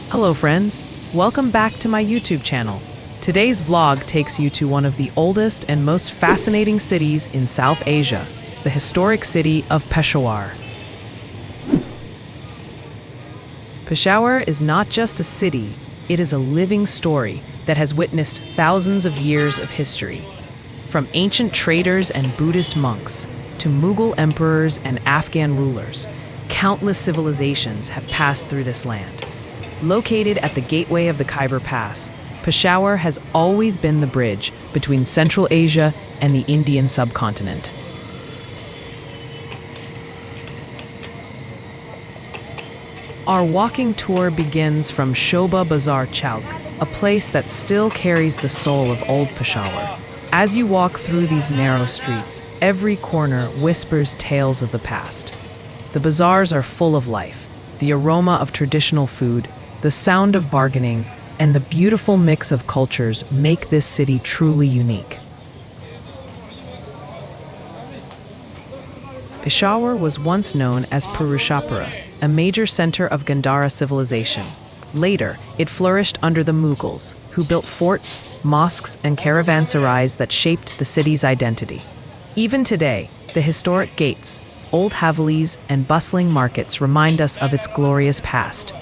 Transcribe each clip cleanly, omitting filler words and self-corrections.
Hello friends, welcome back to my YouTube channel. Today's vlog takes you to one of the oldest and most fascinating cities in South Asia, the historic city of Peshawar. Peshawar is not just a city, it is a living story that has witnessed thousands of years of history. From ancient traders and Buddhist monks to Mughal emperors and Afghan rulers, countless civilizations have passed through this land. Located at the gateway of the Khyber Pass, Peshawar has always been the bridge between Central Asia and the Indian subcontinent. Our walking tour begins from Shoba Bazaar Chowk, a place that still carries the soul of Old Peshawar. As you walk through these narrow streets, every corner whispers tales of the past. The bazaars are full of life, the aroma of traditional food, the sound of bargaining, and the beautiful mix of cultures make this city truly unique. Peshawar was once known as Purushapura, a major center of Gandhara civilization. Later, it flourished under the Mughals, who built forts, mosques, and caravanserais that shaped the city's identity. Even today, the historic gates, old havelis, and bustling markets remind us of its glorious past.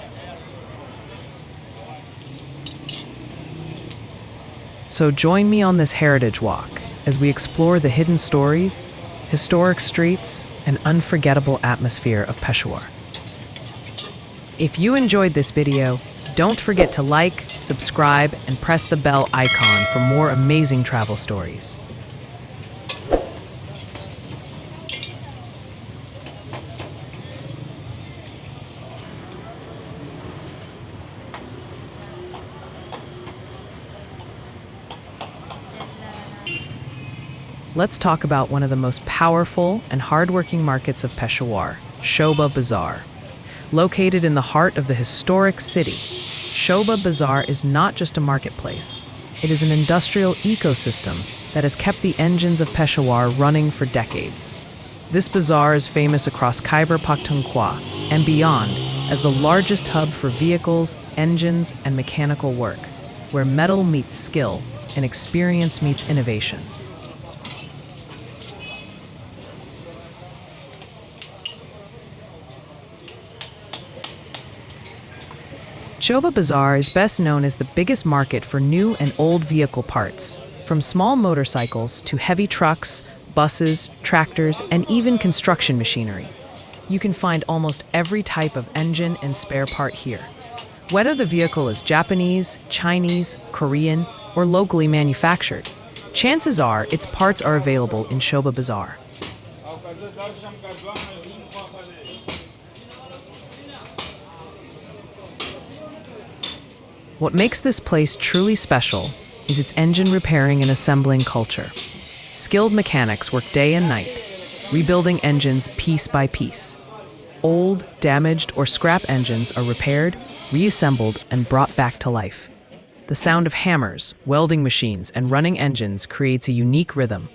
So join me on this heritage walk as we explore the hidden stories, historic streets, and unforgettable atmosphere of Peshawar. If you enjoyed this video, don't forget to like, subscribe, and press the bell icon for more amazing travel stories. Let's talk about one of the most powerful and hardworking markets of Peshawar, Shoba Bazaar. Located in the heart of the historic city, Shoba Bazaar is not just a marketplace. It is an industrial ecosystem that has kept the engines of Peshawar running for decades. This bazaar is famous across Khyber Pakhtunkhwa and beyond as the largest hub for vehicles, engines, and mechanical work, where metal meets skill and experience meets innovation. Shoba Bazaar is best known as the biggest market for new and old vehicle parts, from small motorcycles to heavy trucks, buses, tractors, and even construction machinery. You can find almost every type of engine and spare part here. Whether the vehicle is Japanese, Chinese, Korean, or locally manufactured, chances are its parts are available in Shoba Bazaar. What makes this place truly special is its engine repairing and assembling culture. Skilled mechanics work day and night, rebuilding engines piece by piece. Old, damaged, or scrap engines are repaired, reassembled, and brought back to life. The sound of hammers, welding machines, and running engines creates a unique rhythm,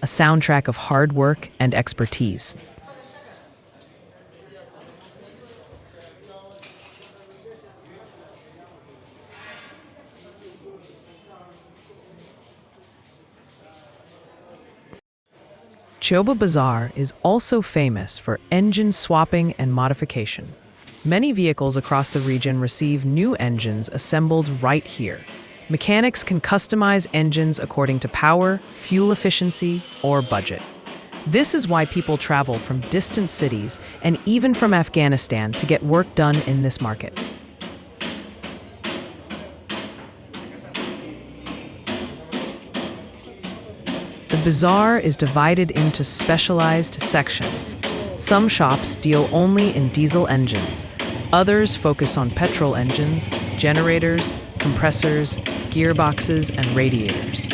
a soundtrack of hard work and expertise. Shoba Bazaar is also famous for engine swapping and modification. Many vehicles across the region receive new engines assembled right here. Mechanics can customize engines according to power, fuel efficiency, or budget. This is why people travel from distant cities and even from Afghanistan to get work done in this market. The bazaar is divided into specialized sections. Some shops deal only in diesel engines. Others focus on petrol engines, generators, compressors, gearboxes, and radiators.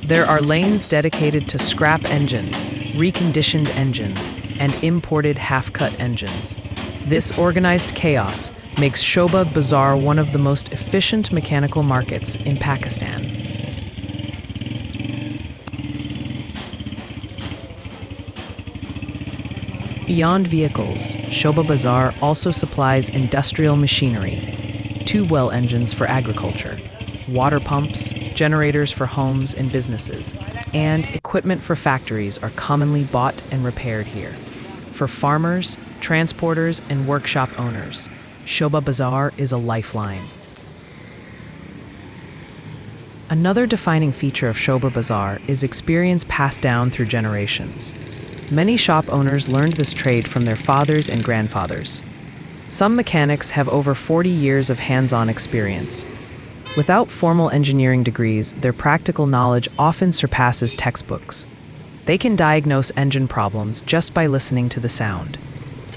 There are lanes dedicated to scrap engines, reconditioned engines, and imported half-cut engines. This organized chaos makes Shoba Bazaar one of the most efficient mechanical markets in Pakistan. Beyond vehicles, Shoba Bazaar also supplies industrial machinery. tube well engines for agriculture, water pumps, generators for homes and businesses, and equipment for factories are commonly bought and repaired here. For farmers, transporters, and workshop owners, Shoba Bazaar is a lifeline. Another defining feature of Shoba Bazaar is experience passed down through generations. Many shop owners learned this trade from their fathers and grandfathers. Some mechanics have over 40 years of hands-on experience. Without formal engineering degrees, their practical knowledge often surpasses textbooks. They can diagnose engine problems just by listening to the sound.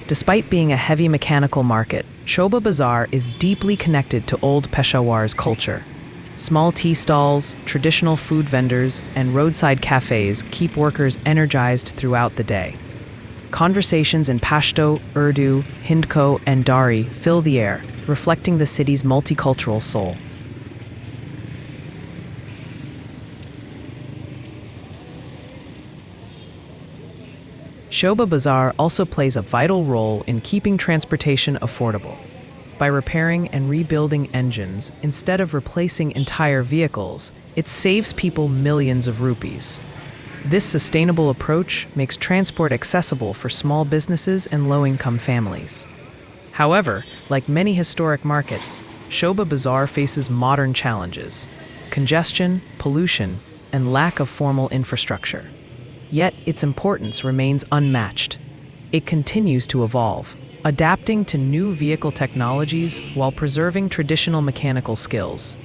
Despite being a heavy mechanical market, Shoba Bazaar is deeply connected to Old Peshawar's culture. Small tea stalls, traditional food vendors, and roadside cafes keep workers energized throughout the day. Conversations in Pashto, Urdu, Hindko, and Dari fill the air, reflecting the city's multicultural soul. Shoba Bazaar also plays a vital role in keeping transportation affordable. By repairing and rebuilding engines instead of replacing entire vehicles, it saves people millions of rupees. This sustainable approach makes transport accessible for small businesses and low-income families. However, like many historic markets, Shoba Bazaar faces modern challenges: congestion, pollution, and lack of formal infrastructure. Yet its importance remains unmatched. It continues to evolve, adapting to new vehicle technologies while preserving traditional mechanical skills.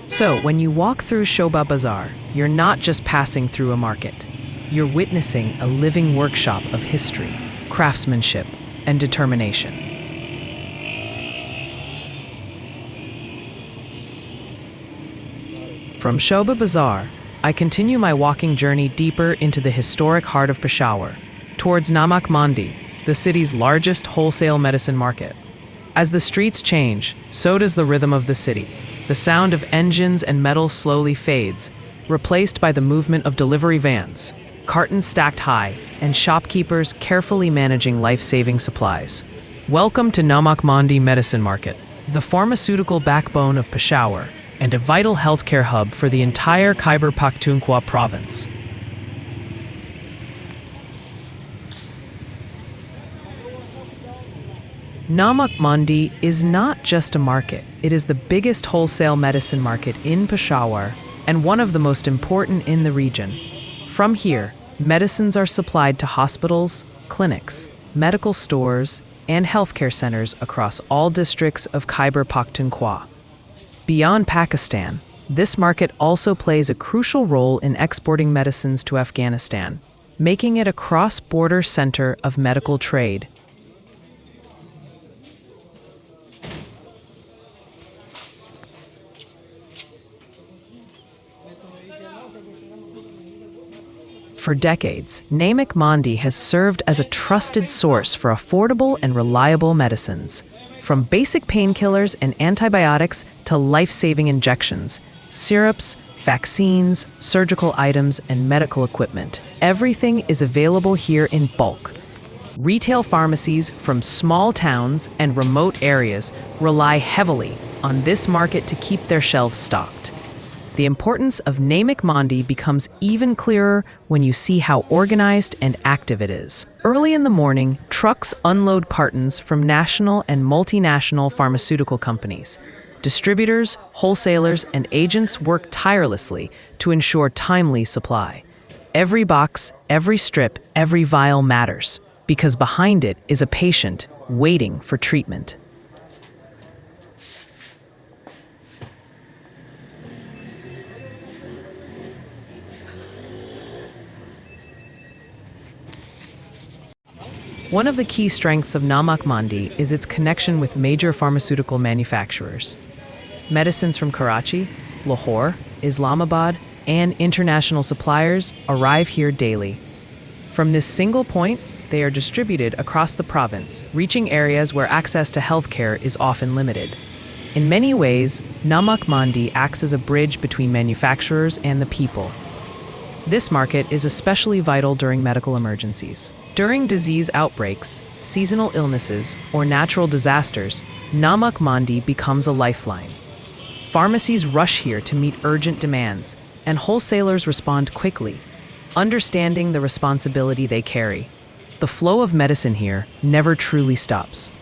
So, when you walk through Shoba Bazaar, you're not just passing through a market. You're witnessing a living workshop of history, craftsmanship, and determination. From Shoba Bazaar, I continue my walking journey deeper into the historic heart of Peshawar, towards Namak Mandi, the city's largest wholesale medicine market. As the streets change, so does the rhythm of the city. The sound of engines and metal slowly fades, replaced by the movement of delivery vans, cartons stacked high, and shopkeepers carefully managing life-saving supplies. Welcome to Namak Mandi Medicine Market, the pharmaceutical backbone of Peshawar, and a vital healthcare hub for the entire Khyber Pakhtunkhwa province. Namak Mandi is not just a market. It is the biggest wholesale medicine market in Peshawar and one of the most important in the region. From here, medicines are supplied to hospitals, clinics, medical stores, and healthcare centers across all districts of Khyber Pakhtunkhwa. Beyond Pakistan, this market also plays a crucial role in exporting medicines to Afghanistan, making it a cross-border center of medical trade. For decades, Namak Mandi has served as a trusted source for affordable and reliable medicines. From basic painkillers and antibiotics to life-saving injections, syrups, vaccines, surgical items, and medical equipment, everything is available here in bulk. Retail pharmacies from small towns and remote areas rely heavily on this market to keep their shelves stocked. The importance of Namak Mandi becomes even clearer when you see how organized and active it is. Early in the morning, trucks unload cartons from national and multinational pharmaceutical companies. Distributors, wholesalers, and agents work tirelessly to ensure timely supply. Every box, every strip, every vial matters, because behind it is a patient waiting for treatment. One of the key strengths of Namak Mandi is its connection with major pharmaceutical manufacturers. Medicines from Karachi, Lahore, Islamabad, and international suppliers arrive here daily. From this single point, they are distributed across the province, reaching areas where access to healthcare is often limited. In many ways, Namak Mandi acts as a bridge between manufacturers and the people. This market is especially vital during medical emergencies. During disease outbreaks, seasonal illnesses, or natural disasters, Namak Mandi becomes a lifeline. Pharmacies rush here to meet urgent demands, and wholesalers respond quickly, understanding the responsibility they carry. The flow of medicine here never truly stops.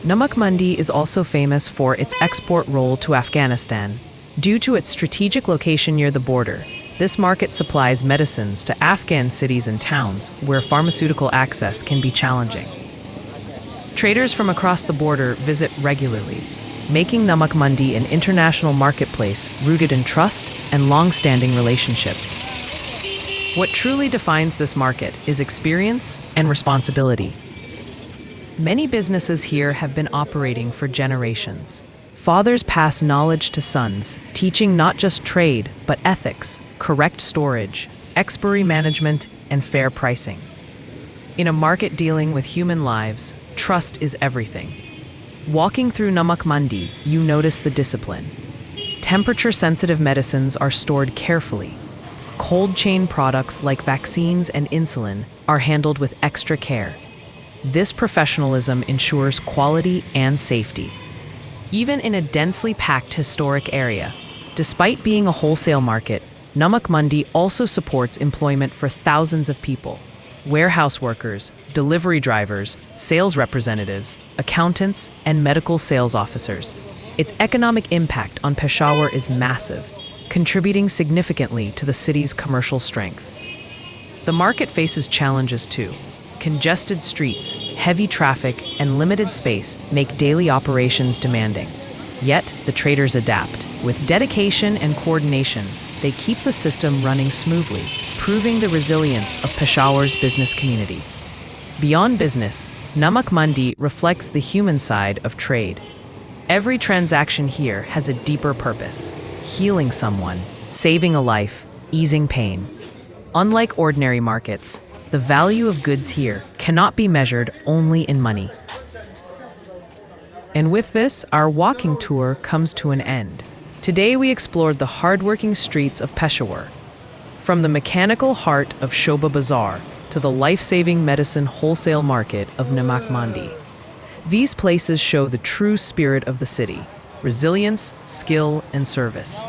Namak Mandi is also famous for its export role to Afghanistan. Due to its strategic location near the border, this market supplies medicines to Afghan cities and towns where pharmaceutical access can be challenging. Traders from across the border visit regularly, making Namak Mandi an international marketplace rooted in trust and long-standing relationships. What truly defines this market is experience and responsibility. Many businesses here have been operating for generations. Fathers pass knowledge to sons, teaching not just trade, but ethics, correct storage, expiry management, and fair pricing. In a market dealing with human lives, trust is everything. Walking through Namak Mandi, you notice the discipline. Temperature-sensitive medicines are stored carefully. Cold chain products like vaccines and insulin are handled with extra care. This professionalism ensures quality and safety. Even in a densely packed historic area, despite being a wholesale market, Namak Mandi also supports employment for thousands of people. Warehouse workers, delivery drivers, sales representatives, accountants, and medical sales officers. Its economic impact on Peshawar is massive, contributing significantly to the city's commercial strength. The market faces challenges too. Congested streets, heavy traffic, and limited space make daily operations demanding. Yet, the traders adapt. With dedication and coordination, they keep the system running smoothly, proving the resilience of Peshawar's business community. Beyond business, Namak Mandi reflects the human side of trade. Every transaction here has a deeper purpose: healing someone, saving a life, easing pain. Unlike ordinary markets, the value of goods here cannot be measured only in money. And with this, our walking tour comes to an end. Today we explored the hardworking streets of Peshawar. From the mechanical heart of Shoba Bazaar to the life-saving medicine wholesale market of Namak Mandi. These places show the true spirit of the city: resilience, skill, and service.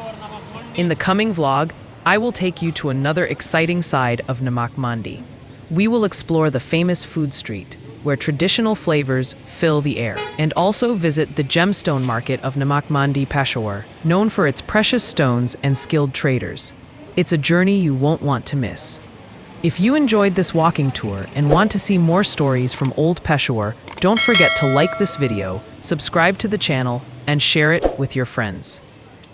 In the coming vlog, I will take you to another exciting side of Namak Mandi. We will explore the famous food street, where traditional flavors fill the air, and also visit the gemstone market of Namak Mandi, Peshawar, known for its precious stones and skilled traders. It's a journey you won't want to miss. If you enjoyed this walking tour and want to see more stories from Old Peshawar, don't forget to like this video, subscribe to the channel, and share it with your friends.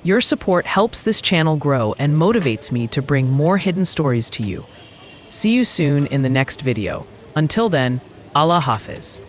Your support helps this channel grow and motivates me to bring more hidden stories to you. See you soon in the next video. Until then, Allah Hafiz.